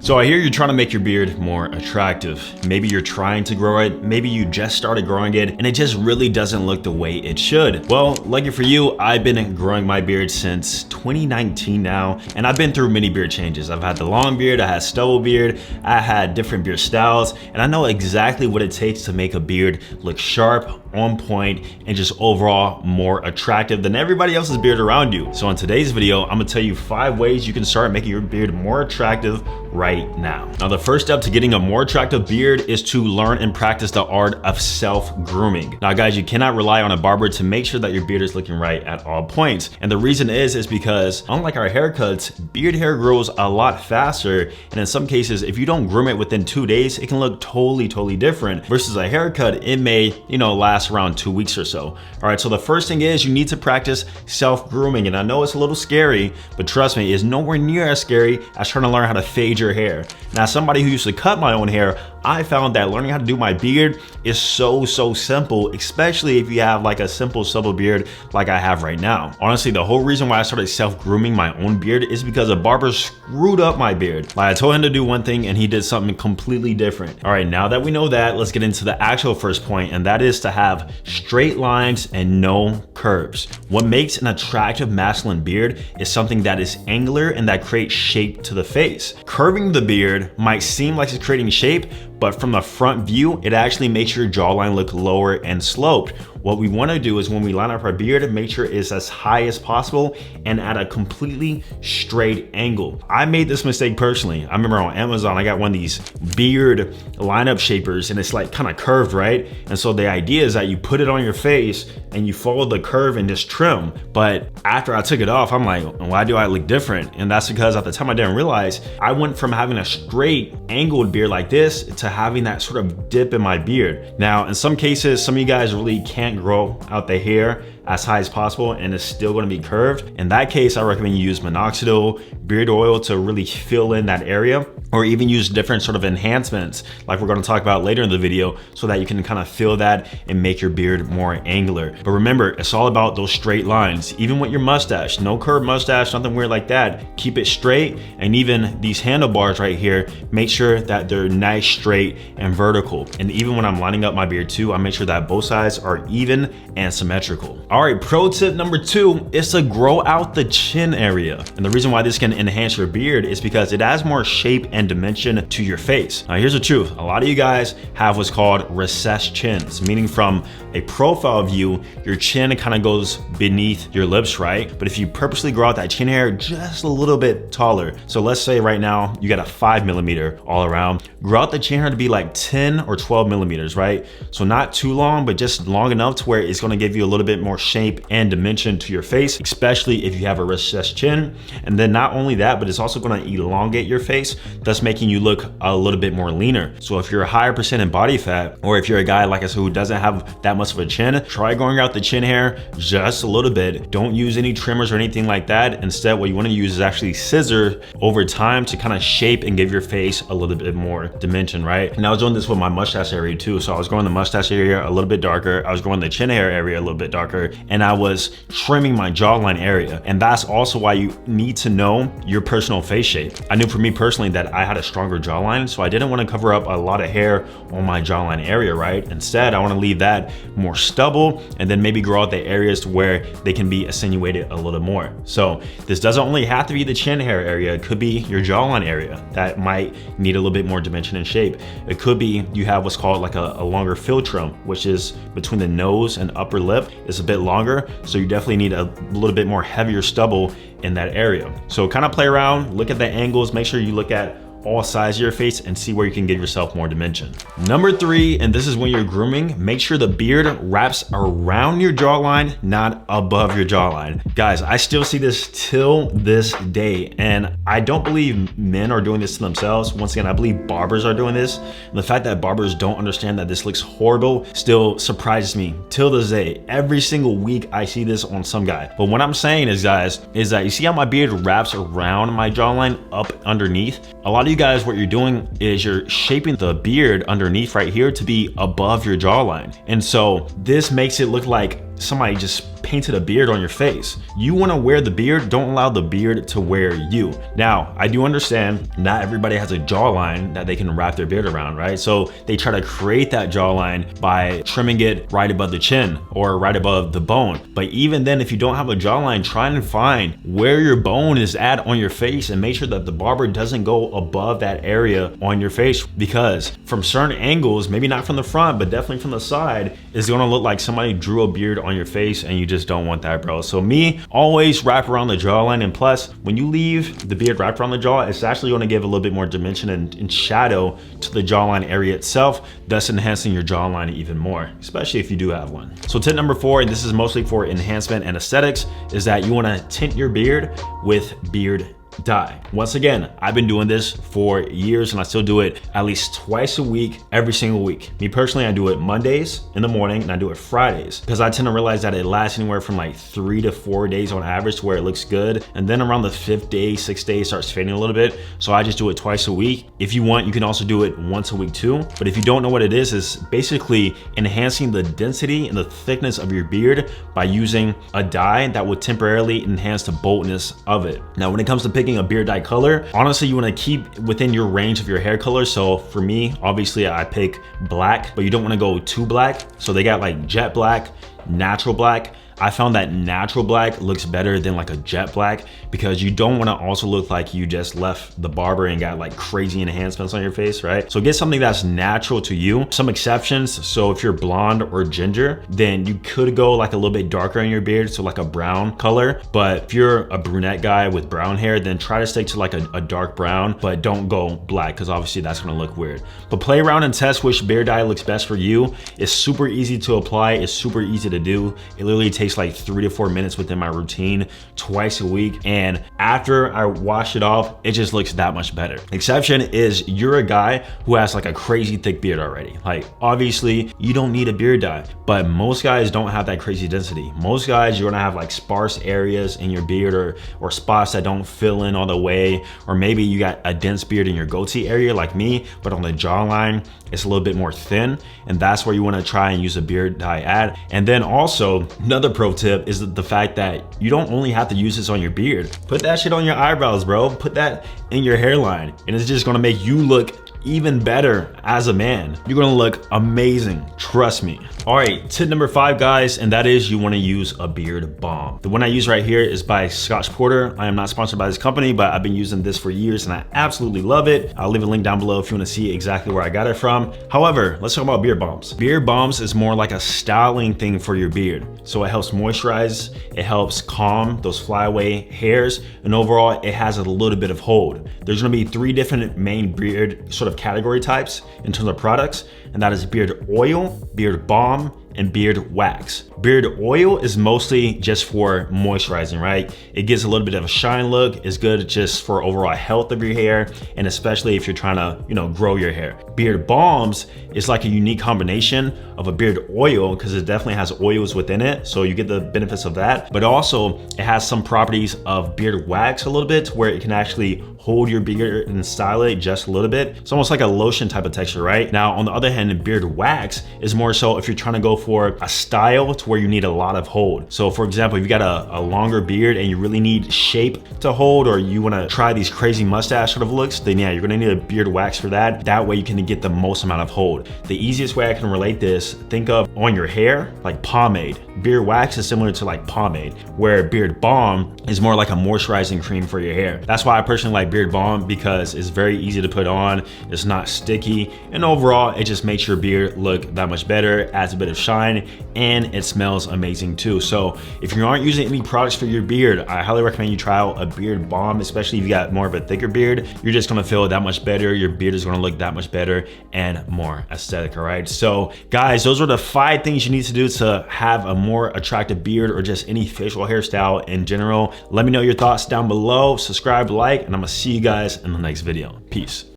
So I hear you're trying to make your beard more attractive. Maybe you're trying to grow it, maybe you just started growing it and it just really doesn't look the way it should. Well, lucky for you, I've been growing my beard since 2019 now, and I've been through many beard changes. I've had the long beard, I had stubble beard, I had different beard styles, and I know exactly what it takes to make a beard look sharp, on point, and just overall more attractive than everybody else's beard around you. So in today's video, I'm gonna tell you 5 ways you can start making your beard more attractive right now. Now, the first step to getting a more attractive beard is to learn and practice the art of self-grooming. Now guys, you cannot rely on a barber to make sure that your beard is looking right at all points. And the reason is because unlike our haircuts, beard hair grows a lot faster. And in some cases, if you don't groom it within 2 days, it can look totally different versus a haircut. It may, last around 2 weeks or so. All right, so the first thing is you need to practice self-grooming. And I know it's a little scary, but trust me, it's nowhere near as scary as trying to learn how to fade your hair. Now, somebody who used to cut my own hair, I found that learning how to do my beard is so simple, especially if you have like a simple stubble beard like I have right now. Honestly, the whole reason why I started self-grooming my own beard is because a barber screwed up my beard. Like, I told him to do one thing and he did something completely different. All right, now that we know that, let's get into the actual first point, and that is to have straight lines and no curves. What makes an attractive masculine beard is something that is angular and that creates shape to the face. Curving the beard might seem like it's creating shape, but from the front view, it actually makes your jawline look lower and sloped. What we want to do is when we line up our beard, make sure it's as high as possible and at a completely straight angle. I made this mistake personally. I remember on Amazon, I got one of these beard lineup shapers and it's like kind of curved, right? And so the idea is that you put it on your face and you follow the curve and just trim. But after I took it off, I'm like, why do I look different? And that's because at the time I didn't realize I went from having a straight angled beard like this to having that sort of dip in my beard. Now, in some cases, some of you guys really can't grow out the hair as high as possible and it's still going to be curved. In that case, I recommend you use minoxidil, beard oil to really fill in that area, or even use different sort of enhancements like we're going to talk about later in the video so that you can kind of fill that and make your beard more angular. But remember, it's all about those straight lines. Even with your mustache, no curved mustache, nothing weird like that. Keep it straight, and even these handlebars right here, make sure that they're nice, straight, and vertical. And even when I'm lining up my beard too, I make sure that both sides are even and symmetrical. All right, pro tip number 2 is to grow out the chin area. And the reason why this can enhance your beard is because it adds more shape and dimension to your face. Now, here's the truth. A lot of you guys have what's called recessed chins, meaning from a profile view, your chin kind of goes beneath your lips, right? But if you purposely grow out that chin hair just a little bit taller, so let's say right now you got a 5mm all around, grow out the chin hair to be like 10 or 12mm, right? So not too long, but just long enough to where it's going to give you a little bit more shape and dimension to your face, especially if you have a recessed chin. And then not only that, but it's also going to elongate your face, thus making you look a little bit more leaner. So if you're a higher percent in body fat, or if you're a guy like I said who doesn't have that much of a chin, try growing out the chin hair just a little bit. Don't use any trimmers or anything like that. Instead, what you want to use is actually scissors over time to kind of shape and give your face a little bit more dimension, right? And I was doing this with my mustache area too. So I was growing the mustache area a little bit darker, I was growing the chin hair area a little bit darker, and I was trimming my jawline area. And that's also why you need to know your personal face shape. I knew for me personally that I had a stronger jawline, so I didn't want to cover up a lot of hair on my jawline area, right? Instead, I want to leave that more stubble and then maybe grow out the areas where they can be accentuated a little more. So this doesn't only have to be the chin hair area, it could be your jawline area that might need a little bit more dimension and shape. It could be you have what's called like a longer fill trim, which is between the nose and upper lip. It's a bit longer, so you definitely need a little bit more heavier stubble in that area. So kind of play around, look at the angles, make sure you look at all sides of your face and see where you can give yourself more dimension. Number 3, and this is when you're grooming, make sure the beard wraps around your jawline, not above your jawline. Guys, I still see this till this day, and I don't believe men are doing this to themselves. Once again, I believe barbers are doing this. And the fact that barbers don't understand that this looks horrible still surprises me till this day. Every single week I see this on some guy. But what I'm saying is, guys, is that you see how my beard wraps around my jawline up underneath? A lot of you guys, what you're doing is you're shaping the beard underneath right here to be above your jawline. And so this makes it look like somebody just painted a beard on your face. You want to wear the beard, don't allow the beard to wear you. Now, I do understand not everybody has a jawline that they can wrap their beard around, right? So they try to create that jawline by trimming it right above the chin or right above the bone. But even then, if you don't have a jawline, try and find where your bone is at on your face and make sure that the barber doesn't go above that area on your face, because from certain angles, maybe not from the front, but definitely from the side, it's gonna look like somebody drew a beard on your face, and you just don't want that, bro. So me, always wrap around the jawline, and plus, when you leave the beard wrapped around the jaw, it's actually gonna give a little bit more dimension and shadow to the jawline area itself, thus enhancing your jawline even more, especially if you do have one. So tip number 4, and this is mostly for enhancement and aesthetics, is that you wanna tint your beard with beard dye. Once again, I've been doing this for years and I still do it at least twice a week, every single week. Me personally, I do it Mondays in the morning and I do it Fridays because I tend to realize that it lasts anywhere from like 3 to 4 days on average to where it looks good. And then around the 5th day, 6th day, it starts fading a little bit. So I just do it twice a week. If you want, you can also do it once a week too. But if you don't know what it is basically enhancing the density and the thickness of your beard by using a dye that would temporarily enhance the boldness of it. Now, when it comes to picking a beard dye color, honestly, you want to keep within your range of your hair color. So for me, obviously I pick black, but you don't want to go too black. So they got like jet black, natural black. I found that natural black looks better than like a jet black because you don't want to also look like you just left the barber and got like crazy enhancements on your face, right? So get something that's natural to you. Some exceptions, so if you're blonde or ginger, then you could go like a little bit darker in your beard, so like a brown color. But if you're a brunette guy with brown hair, then try to stick to like a dark brown, but don't go black because obviously that's gonna look weird. But play around and test which beard dye looks best for you. It's super easy to apply, it's super easy to do. It literally takes like 3 to 4 minutes within my routine twice a week, and after I wash it off, it just looks that much better. Exception is you're a guy who has like a crazy thick beard already. Like obviously you don't need a beard dye, but most guys don't have that crazy density. Most guys, you're gonna have like sparse areas in your beard or spots that don't fill in all the way, or maybe you got a dense beard in your goatee area like me, but on the jawline it's a little bit more thin, and that's where you want to try and use a beard dye at. And then also another pro tip is the fact that you don't only have to use this on your beard. Put that shit on your eyebrows, bro. Put that in your hairline, and it's just gonna make you look even better as a man. You're gonna look amazing, trust me. All right, tip number 5, guys, and that is you wanna use a beard balm. The one I use right here is by Scotch Porter. I am not sponsored by this company, but I've been using this for years and I absolutely love it. I'll leave a link down below if you wanna see exactly where I got it from. However, let's talk about beard balms. Beard balms is more like a styling thing for your beard. So it helps moisturize, it helps calm those flyaway hairs, and overall it has a little bit of hold. There's gonna be 3 different main beard sort of category types in terms of products, and that is beard oil, beard balm, and beard wax. Beard oil is mostly just for moisturizing, right? It gives a little bit of a shine look. It's good just for overall health of your hair, and especially if you're trying to, grow your hair. Beard balms is like a unique combination of a beard oil because it definitely has oils within it, so you get the benefits of that, but also it has some properties of beard wax a little bit where it can actually hold your beard and style it just a little bit. It's almost like a lotion type of texture, right? Now, on the other hand, beard wax is more so if you're trying to go for a style to where you need a lot of hold. So for example, if you got a longer beard and you really need shape to hold, or you wanna try these crazy mustache sort of looks, then yeah, you're gonna need a beard wax for that. That way you can get the most amount of hold. The easiest way I can relate this, think of on your hair, like pomade. Beard wax is similar to like pomade, where beard balm is more like a moisturizing cream for your hair. That's why I personally like beard balm, because it's very easy to put on, it's not sticky, and overall it just makes your beard look that much better, adds a bit of shine, and it smells amazing too. So if you aren't using any products for your beard, I highly recommend you try out a beard balm, especially if you got more of a thicker beard. You're just gonna feel that much better, your beard is gonna look that much better and more aesthetic. All right, so guys, those are the 5 things you need to do to have a more attractive beard, or just any facial hairstyle in general. Let me know your thoughts down below, subscribe, like, and I'm gonna see you guys in the next video. Peace.